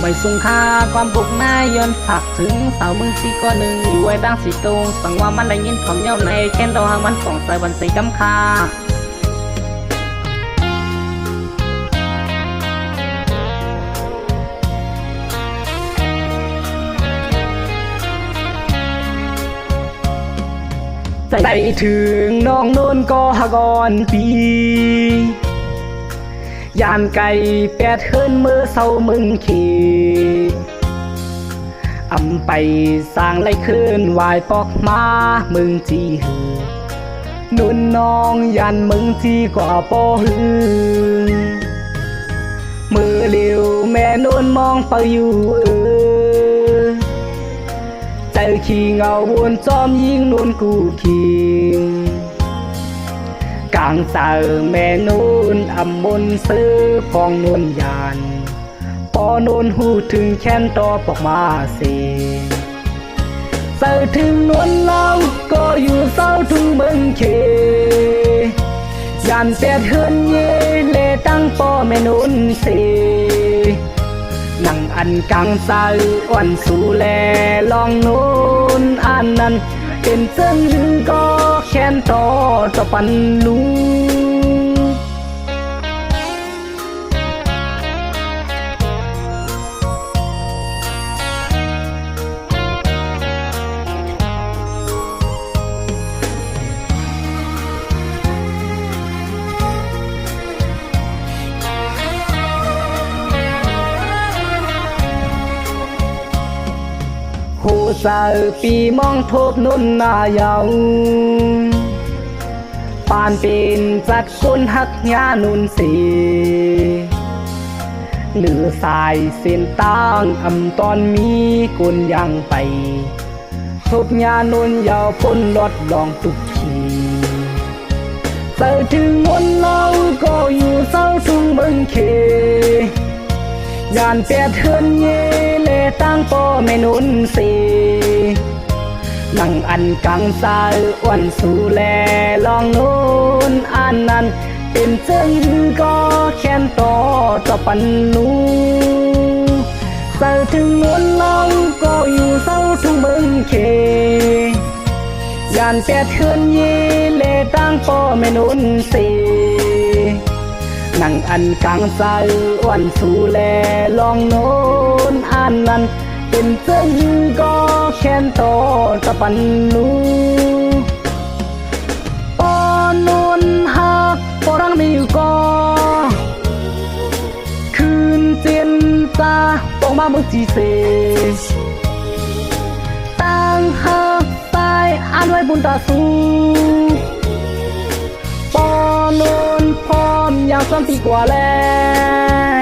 ไม่สูงค่าความบุกหน้าย้อนผักถึงเสามึงสีก้อนหนึ่งอยู่ไว้บางสีตรงสั่งว่ามันได้ยินของเย้าในแค้นดอกหางมันส่องใส่วันสีกำคาใจถึงน้องโน่นก็หากอนปียานไก่แปดเฮินเมื่อเศร้ามึงขี่อำไปสร้างไรคืนวายปอกมามึงจีหือนุ่นน้องยันมึงจีกว่าปอหือมือเลี้ยวแม่นุ่นมองไปอยู่ใจขี้เงาวนจอมยิงนุ่นกูคิงกลางสาแม่นุ่นอำมนซื้อพองนุ่นยานพอนุ่นหูถึงแค้นต่อปอกมาเสีเสิถึงนุ่นเล่าก็อยู่เศร้าทุ่งเมืองเขยานแปดเฮือนเย่เลตั้งปอแม่นุ่นเสีนั่งอันกลางสายอ่อนสู่แลลองโน้นอันนั้นเป็นเส้นก็แค้นต่อปันลุงโหสาปีมองทบนุ่นนายาวปานเป็นจัดคนหักยานุนสีหรือสายเส้นตั้งอำตอนมีกุนยังไปทบยานุนยาวพ้นรถลองตุกขีเสิถึงมนเราก็อยู่เศร้าทุ่งเมืองเขยานแปดเฮือนเย่เลตั้งปอแม่นุ่นสีนั่งอันกลางสายอ้วนสู่แลลองโน้นอันนั้นเป็นเจ้งก็แค้นต่อปันนูเสิถึงนวลน้องก็อยู่เศร้าทุ่งเมืองเขยานแปดเฮือนเย่เลตั้งปอแม่นุ่นสีนั่งอันกลางสายอ้วนสู่แลลองโน้นอันนั้นเป็นเจ้งก็แค้นต่อปันนูปอนนหักปอรังมีก็คืนเจียนตาปองมาเมืองจีเซตั้งหักตายอันไว้บุญตาสูปอนนพร้อมอย่างซ้ำปีกว่าแล้ว